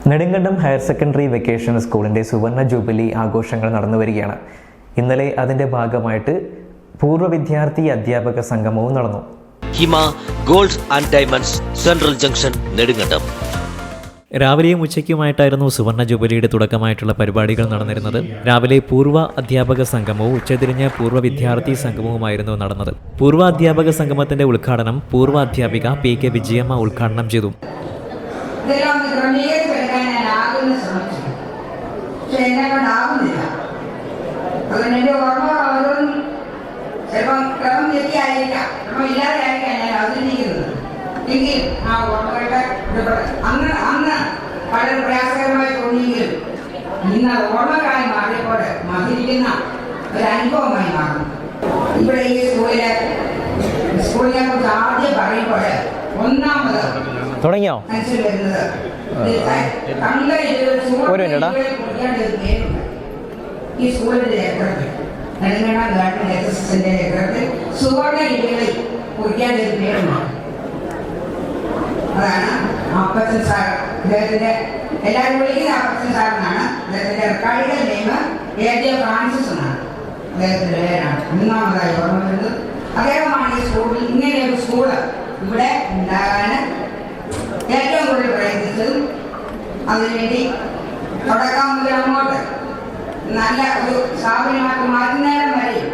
Nedumkandam higher secondary vacation സ്കൂളിൻ്റെ സുവർണ jubilee ആഘോഷങ്ങൾ നടന്നു വരികയാണ്. ഇന്നലെ അതിൻ്റെ ഭാഗമായിട്ട് പൂർവ്വ വിദ്യാർത്ഥി അധ്യാപക സംഗമവും നടന്നു. Hima gold and diamonds central junction Nedumkandam. രാവിലെയും ഉച്ചയ്ക്കുമായിട്ടായിരുന്നു സുവർണ ജൂബിലിയുടെ തുടക്കമായിട്ടുള്ള പരിപാടികൾ നടന്നിരുന്നത്. രാവിലെ പൂർവ്വ അധ്യാപക സംഗമവും ഉച്ചതിരിഞ്ഞ് പൂർവ്വ വിദ്യാർത്ഥി സംഗമവുമായിരുന്നു നടന്നത്. പൂർവ്വ അധ്യാപക സംഗമത്തിന്റെ ഉദ്ഘാടനം പൂർവ്വ അധ്യാപിക PK വിജയമ്മ ഉദ്ഘാടനം ചെയ്തു. എങ്കിൽ ആ ഓർമ്മകളുടെ അന്ന് വളരെ പ്രയാസകരമായി തോന്നിയെങ്കിലും ഇന്ന് ഓർമ്മകളായി മാറിയപ്പോൾ മതിരിക്കുന്ന ഒരു അനുഭവമായി മാറും. ഇവിടെ ഈ സ്കൂളിനെ കുറിച്ച് ആദ്യം പറയുമ്പോൾ ഒന്നാമത് തുടങ്ങിയോ മനസ്സിൽ വരുന്നത് ഈ സ്കൂളിന്റെ ചരിത്രത്തിൽ നെടുങ്കണ്ടം ഗവൺമെന്റ് SSSന്റെ ചരിത്രത്തിൽ സുവർണ ലിപികളിൽ കുറിക്കാൻ ഒരു പേരുമാണ്. അതാണ് അപ്പച്ചൻ സാർ. അദ്ദേഹത്തിന്റെ എല്ലാവരും വിളിക്കുന്ന അപ്പച്ചൻ സാർ എന്നാണ്. അദ്ദേഹത്തിന്റെ റെക്കോർഡിക്കൽ നെയിം AJ ഫ്രാൻസിസ് എന്നാണ്. അദ്ദേഹത്തിന്റെ പേരാണ് ഒന്നാമതായി ഓർമ്മ വരുന്നത്. അദ്ദേഹമാണ് ഈ സ്കൂളിൽ ഇങ്ങനെയൊരു സ്കൂള് ഇവിടെ ഉണ്ടാകാൻ ഏറ്റവും കൂടുതൽ പ്രയത്നിച്ചതും അതിനുവേണ്ടി തുടക്കം മുതൽ അങ്ങോട്ട് നല്ല ഒരു സ്ഥാപനമാക്കി മാറ്റുന്നേരം വരെ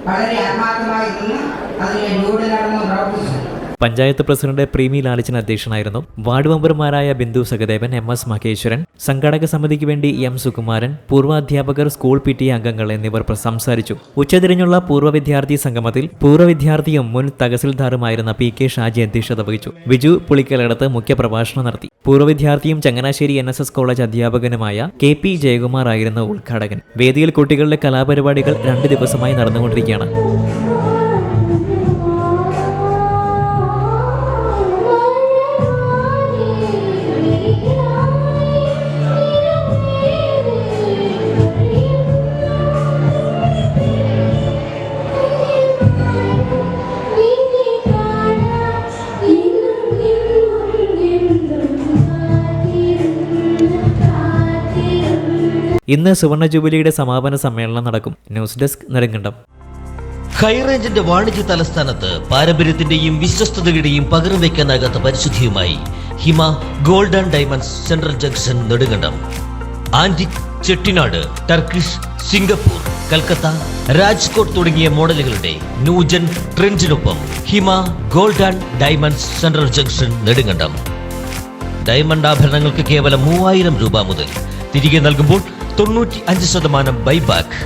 വളരെ ആത്മാർത്ഥമായി നിന്ന് അതിനെ ജോലി നടന്നു പ്രവർത്തിച്ചു. പഞ്ചായത്ത് പ്രസിഡന്റ് പ്രീമി ലാലിച്ചൻ അധ്യക്ഷനായിരുന്നു. വാർഡ് മെമ്പർമാരായ ബിന്ദു സഹദേവൻ, MS മഹേശ്വരൻ, സംഘാടക സമിതിക്ക് വേണ്ടി M സുകുമാരൻ, പൂർവ്വാധ്യാപകർ, സ്കൂൾ PTA അംഗങ്ങൾ എന്നിവർ സംസാരിച്ചു. ഉച്ചതിരിഞ്ഞുള്ള പൂർവ്വ വിദ്യാർത്ഥി സംഗമത്തിൽ പൂർവ്വ വിദ്യാർത്ഥിയും മുൻ തഹസിൽദാറുമായിരുന്ന PK ഷാജി അധ്യക്ഷത വഹിച്ചു. വിജു പുളിക്കലടത്ത് മുഖ്യപ്രഭാഷണം നടത്തി. പൂർവ്വ വിദ്യാർത്ഥിയും ചങ്ങനാശ്ശേരി NSS കോളേജ് അധ്യാപകനുമായ KP ജയകുമാർ ആയിരുന്നു ഉദ്ഘാടകൻ. വേദിയിൽ കുട്ടികളുടെ കലാപരിപാടികൾ 2 ദിവസമായി നടന്നുകൊണ്ടിരിക്കുകയാണ്. ഇന്ന് സുവർണ ജൂബിലിയുടെ സമാപന സമ്മേളനം നടക്കും. News desk Nedumkandam. ഹൈറേഞ്ചിന്റെ വാണിജ്യ തലസ്ഥാനത്ത് പാരമ്പര്യത്തിന്റെയും വിശ്വസ്തതയുടെയും പകരം വയ്ക്കാനാകാത്ത പരിശുദ്ധിയുമായി Hima gold and diamonds central junction Nedumkandam. Antique, Chettinad, Turkish, Singapore, Calcutta, Rajkot തുടങ്ങിയ മോഡലുകളുടെ ന്യൂജൻ ട്രെൻഡിനൊപ്പം Hima gold and diamonds central junction Nedumkandam. Diamond ആഭരണങ്ങൾക്ക് കേവലം 3000 രൂപ മുതൽ, തിരികെ നൽകുമ്പോൾ 95% ബൈബാക്ക്.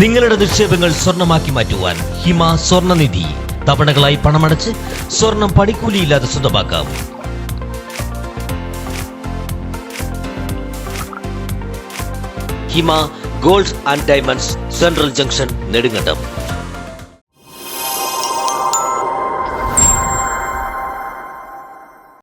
നിങ്ങളുടെ നിക്ഷേപങ്ങൾ സ്വർണമാക്കി മാറ്റുവാൻ ഹിമ സ്വർണനിധി. തവണകളായി പണമടച്ച് സ്വർണം പണിക്കൂലിയില്ലാതെ സ്വന്തമാക്കാം. Hima gold and diamonds central junction Nedumkandam.